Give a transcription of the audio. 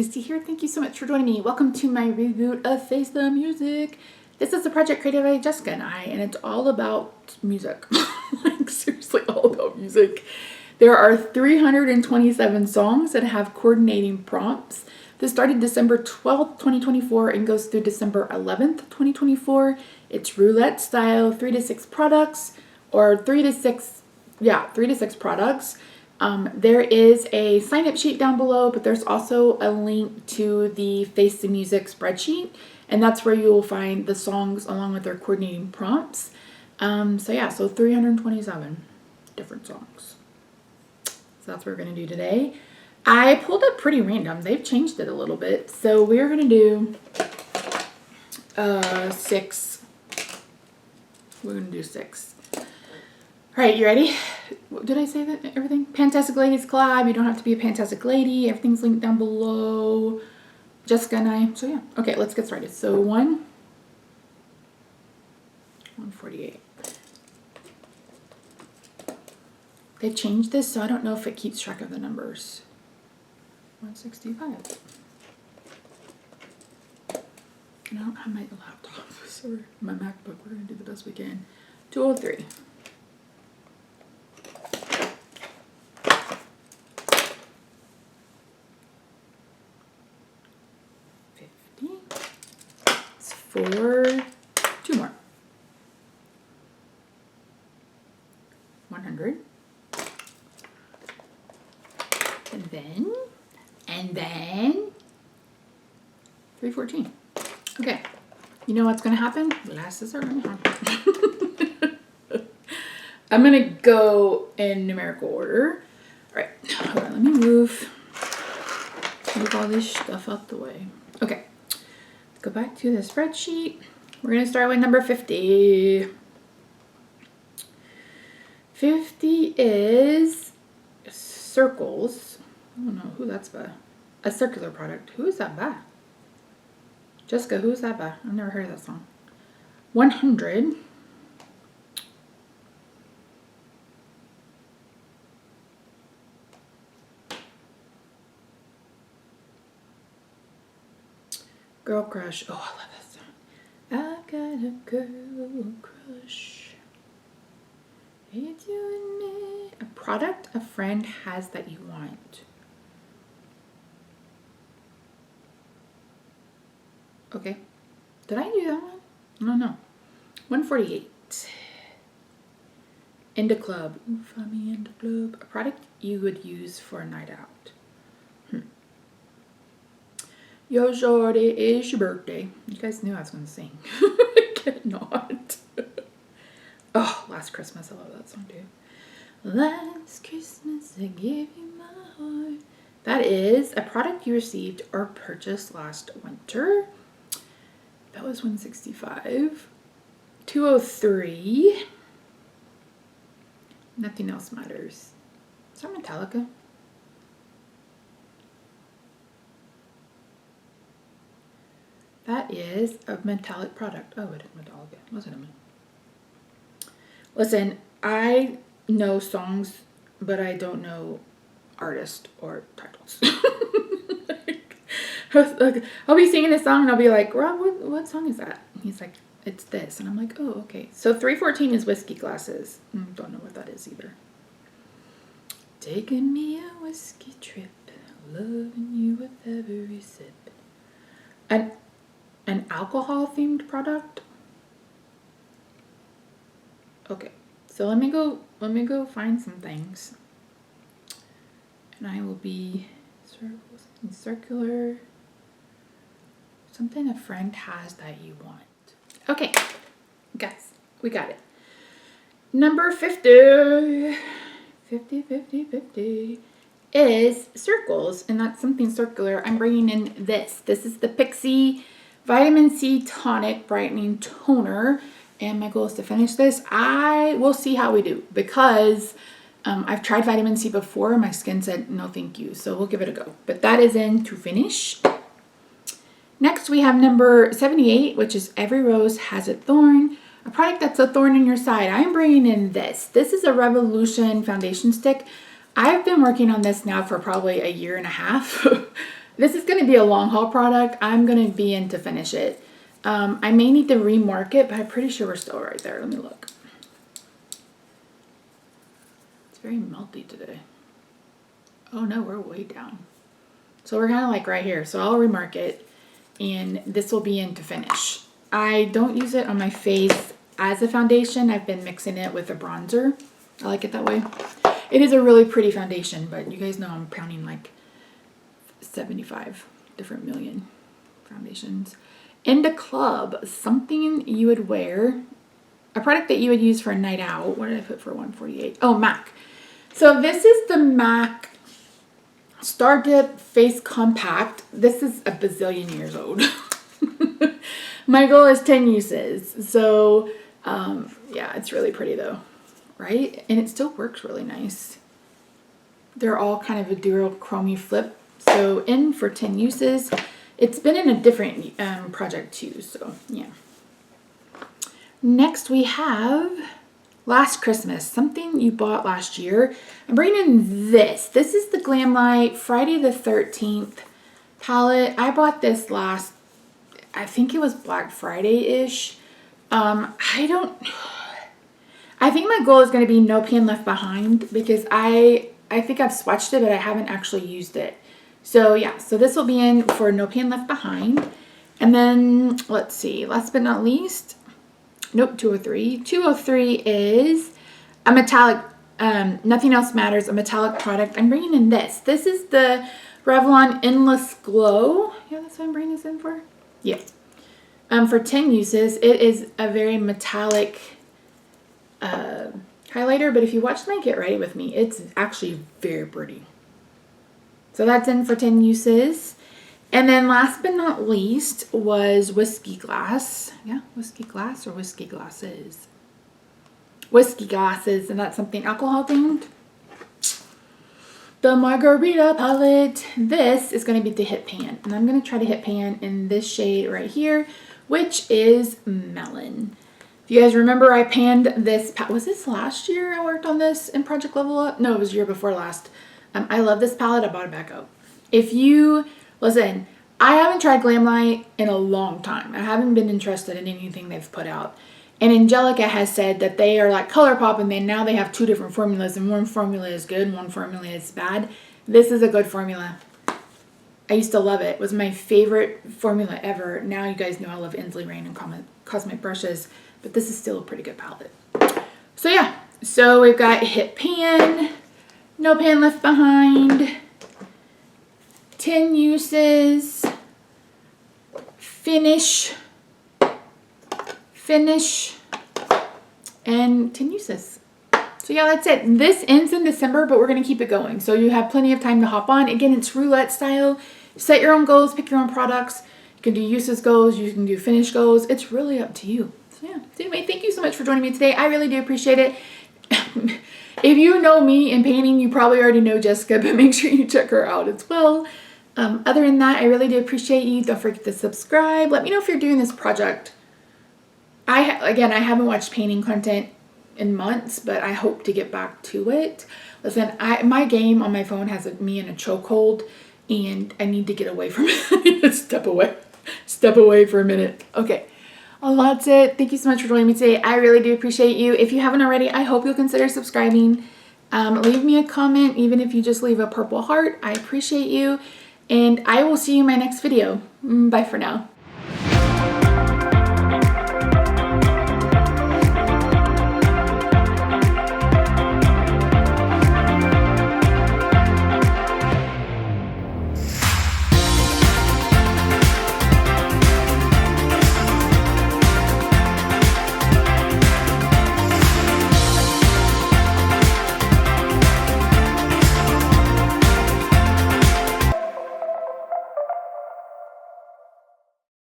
Misty here. Thank you so much for joining me. Welcome to my reboot of Face the Music. This is a project created by Jessica and I, and it's all about music. Like, seriously, all about music. There are 327 songs that have coordinating prompts. This started December 12th, 2024 and goes through December 11th, 2024. It's roulette style, 3 to 6 products, or 3 to 6 products. There is a sign-up sheet down below, but there's also a link to the Face the Music spreadsheet, and that's where you will find the songs along with their coordinating prompts. So 327 different songs. So that's what we're going to do today. I pulled up pretty random. They've changed it a little bit. So we're going to do 6. We're going to do 6. All right, you ready? Did I say that everything? Fantastic Ladies Collab. You don't have to be a Fantastic Lady. Everything's linked down below. Jessica and I. So yeah. Okay, let's get started. So 148. They've changed this, so I don't know if it keeps track of the numbers. 165. And I don't have my laptop, so my MacBook. We're going to do the best we can. 203. 4, 2 more. 100. And then 314. Okay. You know what's going to happen? Glasses are going to happen. I'm going to go in numerical order. All right. Hold on. Let me move all this stuff out the way. Okay. Go back to the spreadsheet. We're going to start with number 50. 50 is circles. I don't know who that's by. A circular product. Who is that by? Jessica, who is that by? I've never heard of that song. 100. Girl crush. Oh, I love that song. I've got a girl crush. It's you and me. A product a friend has that you want. Okay. Did I do that one? I don't know. 148. In the club. Ooh, find me in the club. A product you would use for a night out. Yo, shorty, it's your birthday. You guys knew I was going to sing. I cannot. Oh, Last Christmas. I love that song too. Last Christmas, I gave you my heart. That is a product you received or purchased last winter. That was 165. 203. Nothing else matters. Is that Metallica? That is a metallic product. Oh, it is Metallica. Wasn't it? Listen, I know songs, but I don't know artists or titles. I'll be singing this song and I'll be like, Rob, what song is that? And he's like, it's this. And I'm like, oh, okay. So 314 is Whiskey Glasses. Don't know what that is either. Taking me a whiskey trip, loving you with every sip. An alcohol-themed product? Okay, so let me go find some things. And I will be circular. Something a friend has that you want. Okay, guys, we got it. Number 50. 50 is circles, and that's something circular. I'm bringing in this. This is the Pixie Vitamin C Tonic Brightening Toner, and my goal is to finish this. I will see how we do, because I've tried vitamin C before. My skin said no thank you, so we'll give it a go. But that is in to finish. Next we have number 78, which is Every Rose Has a Thorn. A product that's a thorn in your side. I'm bringing in this. This is a Revolution foundation stick. I've been working on this now for probably a year and a half. This is going to be a long haul product. I'm going to be in to finish it. I may need to remark it, but I'm pretty sure we're still right there. Let me look. It's very melty today. Oh no, we're way down. So we're kind of like right here. So I'll remark it, and this will be in to finish. I don't use it on my face as a foundation. I've been mixing it with a bronzer. I like it that way. It is a really pretty foundation, but you guys know I'm pounding like 75 different million foundations. In the club, something you would wear, a product that you would use for a night out. What did I put for 148? Oh, MAC. So this is the MAC Star Dip Face Compact. This is a bazillion years old. My goal is 10 uses. So yeah, it's really pretty though, right? And it still works really nice. They're all kind of a duochrome flip. So in for 10 uses. It's been in a different project too, so yeah. Next we have Last Christmas, something you bought last year. I'm bringing in this. This is the Glamlight Friday the 13th palette. I bought this last, I think it was Black Friday-ish. I think my goal is going to be no pan left behind because I think I've swatched it, but I haven't actually used it. So yeah, so this will be in for No Pan Left Behind. And then, let's see, last but not least, nope, 203. 203 is a metallic, Nothing Else Matters, a metallic product. I'm bringing in this. This is the Revlon Endless Glow. Yeah, that's what I'm bringing this in for? Yeah. For 10 uses, it is a very metallic highlighter, but if you watch my Get Ready With Me, it's actually very pretty. So that's in for 10 uses. And then last but not least was Whiskey Glass. Yeah, Whiskey Glass or Whiskey Glasses. Whiskey Glasses, and that's something alcohol themed. The Margarita palette. This is going to be the Hit Pan. And I'm going to try to hit pan in this shade right here, which is Melon. If you guys remember, I panned this. Was this last year I worked on this in Project Level Up? No, it was the year before last. I love this palette. I bought it back up. If you, listen, I haven't tried Glamlight in a long time. I haven't been interested in anything they've put out. And Angelica has said that they are like ColourPop, and then now they have two different formulas, and one formula is good and one formula is bad. This is a good formula. I used to love it. It was my favorite formula ever. Now you guys know I love Inslee Rain and Cosmic Brushes, but this is still a pretty good palette. So yeah, so we've got Hit Pan, No Pan Left Behind, 10 uses, finish, and 10 uses. So yeah, that's it. This ends in December, but we're going to keep it going. So you have plenty of time to hop on. Again, it's roulette style. Set your own goals, pick your own products. You can do uses goals, you can do finish goals. It's really up to you. So yeah. So anyway, thank you so much for joining me today. I really do appreciate it. If you know me in painting, you probably already know Jessica, but make sure you check her out as well. Other than that, I really do appreciate you. Don't forget to subscribe. Let me know if you're doing this project. Again, I haven't watched painting content in months, but I hope to get back to it. Listen, my game on my phone has me in a chokehold, and I need to get away from it. I need to step away for a minute. Okay. Well, that's it. Thank you so much for joining me today. I really do appreciate you. If you haven't already, I hope you'll consider subscribing. Leave me a comment, even if you just leave a purple heart. I appreciate you. And I will see you in my next video. Bye for now.